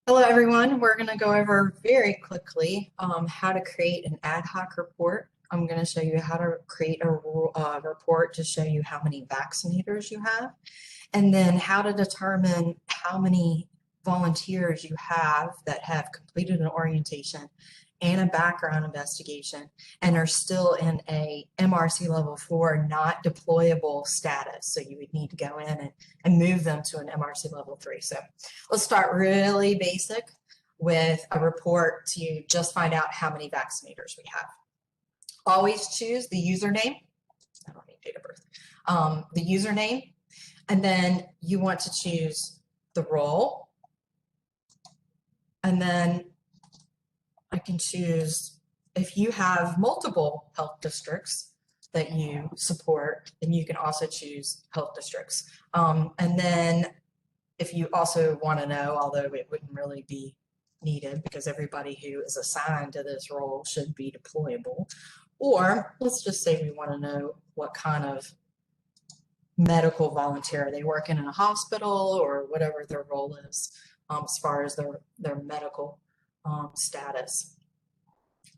Hello, everyone. We're going to go over very quickly how to create an ad hoc report. I'm going to show you how to create a report to show you how many vaccinators you have, and then how to determine how many volunteers you have that have completed an orientation and a background investigation and are still in a MRC level 4 not deployable status. So you would need to go in and move them to an MRC level 3. So let's start really basic with a report to just find out how many vaccinators we have. Always choose the username. I don't need date of birth. The username, and then you want to choose the role, and then I can choose, if you have multiple health districts that you support, then you can also choose health districts. And then if you also want to know, although it wouldn't really be needed because everybody who is assigned to this role should be deployable, or let's just say we want to know what kind of medical volunteer, are they working in a hospital or whatever their role is as far as their medical status.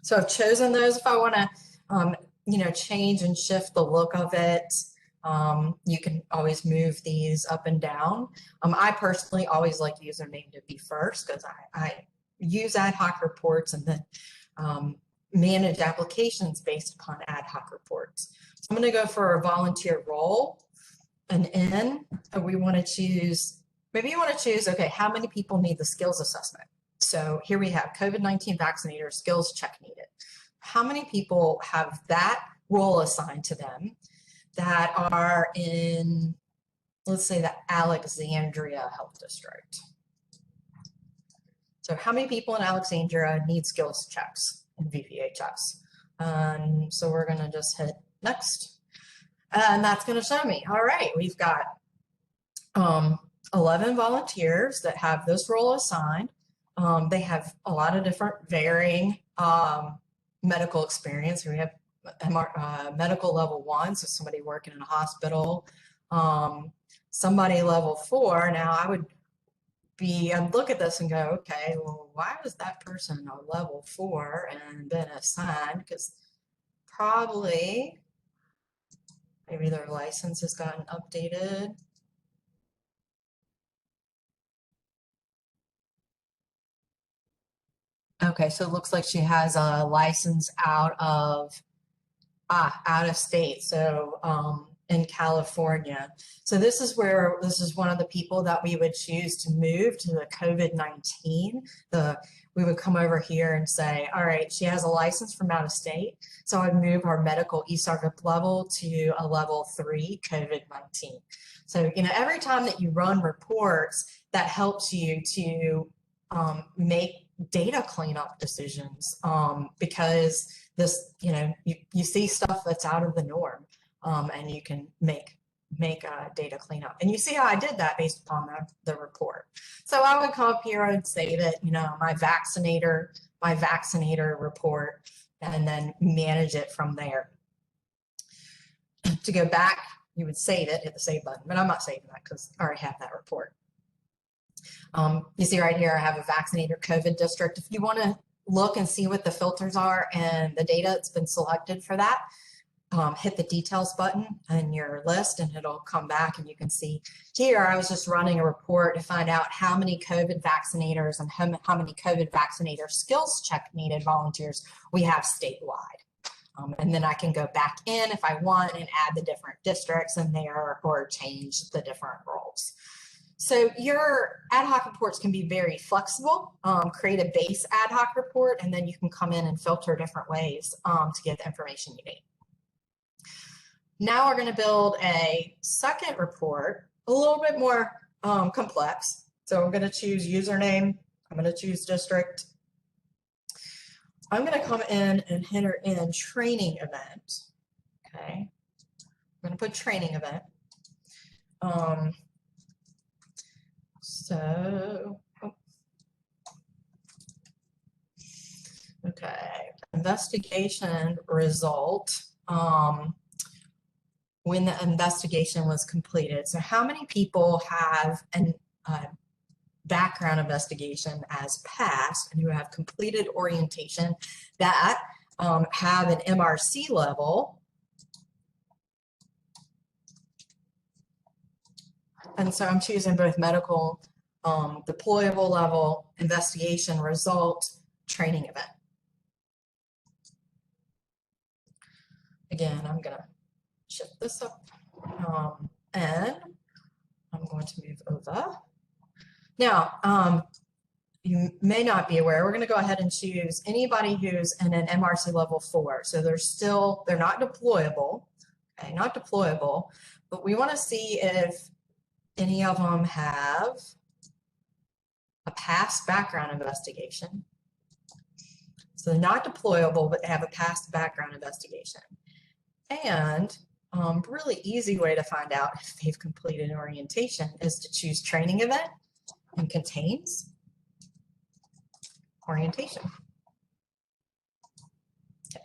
So I've chosen those. If I want to, change and shift the look of it, you can always move these up and down. I personally always like username to be first because I use ad hoc reports and then manage applications based upon ad hoc reports. So I'm going to go for a volunteer role, an N, and we want to choose, maybe you want to choose, okay, how many people need the skills assessment? So here we have COVID-19 vaccinator skills check needed. How many people have that role assigned to them that are in, let's say, the Alexandria Health District? So how many people in Alexandria need skills checks in VVHS? So we're going to just hit next. And that's going to show me, all right, we've got 11 volunteers that have this role assigned. They have a lot of different varying medical experience. We have medical level 1, so somebody working in a hospital, somebody level 4. Now I'd look at this and go, okay, well, why was that person a level 4 and been assigned? Because probably maybe their license has gotten updated. Okay, so it looks like she has a license out of state, so in California. So this is one of the people that we would choose to move to the COVID-19. We would come over here and say, all right, she has a license from out of state, so I'd move our medical ESRGIP level to a level 3 COVID-19. So, every time that you run reports, that helps you to make data cleanup decisions because this, you see stuff that's out of the norm and you can make data cleanup. And you see how I did that based upon the report. So I would come up here and say that, my vaccinator report, and then manage it from there. To go back, you would save it, hit the save button, but I'm not saving that because I already have that report. You see right here, I have a vaccinator COVID district. If you want to look and see what the filters are and the data that's been selected for that, hit the details button in your list and it'll come back and you can see here. I was just running a report to find out how many COVID vaccinators and how many COVID vaccinator skills check needed volunteers we have statewide. And then I can go back in if I want and add the different districts in there or change the different roles. So your ad hoc reports can be very flexible. Create a base ad hoc report, and then you can come in and filter different ways to get the information you need. Now we're going to build a second report, a little bit more complex. So I'm going to choose username. I'm going to choose district. I'm going to come in and enter in training event. Okay. I'm going to put training event. Okay, investigation result, when the investigation was completed. So how many people have background investigation as passed and who have completed orientation that have an MRC level. And so I'm choosing both medical, deployable level, investigation result, training event. Again, I'm going to shift this up and I'm going to move over. Now, you may not be aware, we're going to go ahead and choose anybody who's in an MRC level 4. So they're not deployable, okay, not deployable, but we want to see if any of them have a past background investigation. So they're not deployable, but they have a past background investigation. And really easy way to find out if they've completed an orientation is to choose training event and contains orientation. Okay.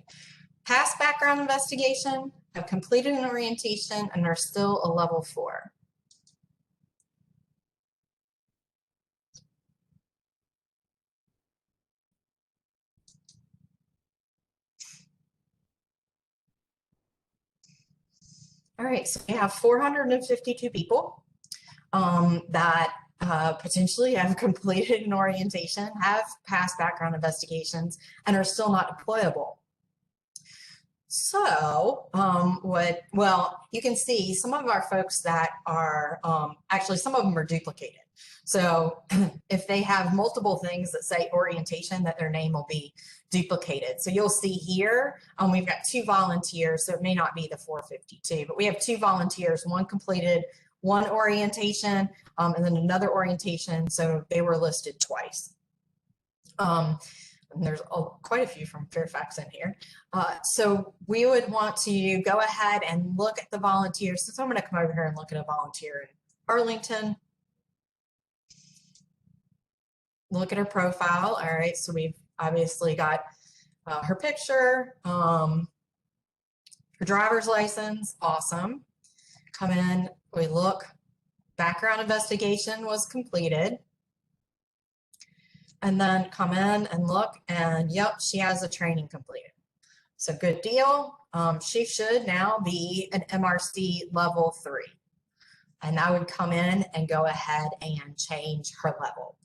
Past background investigation, have completed an orientation, and are still a level 4. All right, so we have 452 people that potentially have completed an orientation, have past background investigations, and are still not deployable. So well, you can see some of our folks that are, actually some of them are duplicated. So if they have multiple things that say orientation, that their name will be duplicated. So you'll see here, we've got 2 volunteers, so it may not be the 452, but we have 2 volunteers, one completed one orientation and then another orientation, so they were listed twice. And there's quite a few from Fairfax in here. So we would want to go ahead and look at the volunteers. So I'm going to come over here and look at a volunteer in Arlington. Look at her profile. All right, so we've obviously got her picture, her driver's license, awesome. Come in, we look, background investigation was completed. And then come in and look, and yep, she has a training completed. So good deal. She should now be an MRC level 3. And I would come in and go ahead and change her level.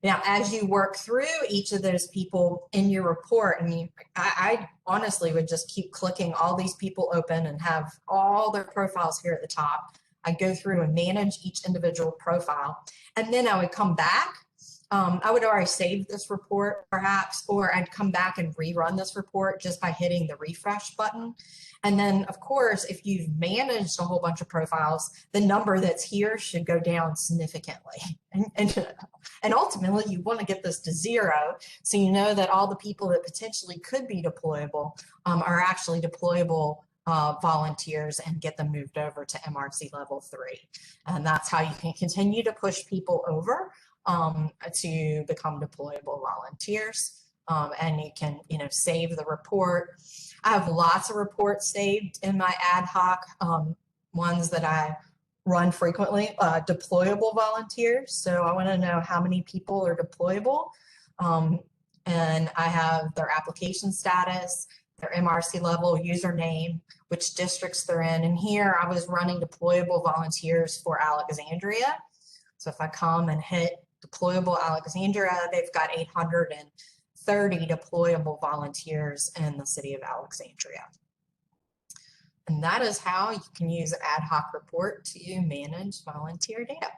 Now, as you work through each of those people in your report, I mean, I honestly would just keep clicking all these people open and have all their profiles here at the top. I'd go through and manage each individual profile. And then I would come back. I would already save this report perhaps, or I'd come back and rerun this report just by hitting the refresh button. And then, of course, if you've managed a whole bunch of profiles, the number that's here should go down significantly. And ultimately, you want to get this to 0 so you know that all the people that potentially could be deployable are actually deployable volunteers and get them moved over to MRC level 3. And that's how you can continue to push people over to become deployable volunteers. And you can, save the report. I have lots of reports saved in my ad hoc, ones that I run frequently, deployable volunteers. So I want to know how many people are deployable. And I have their application status, their MRC level, username, which districts they're in. And here I was running deployable volunteers for Alexandria. So if I come and hit deployable Alexandria, they've got 830 deployable volunteers in the city of Alexandria. And that is how you can use an ad hoc report to manage volunteer data.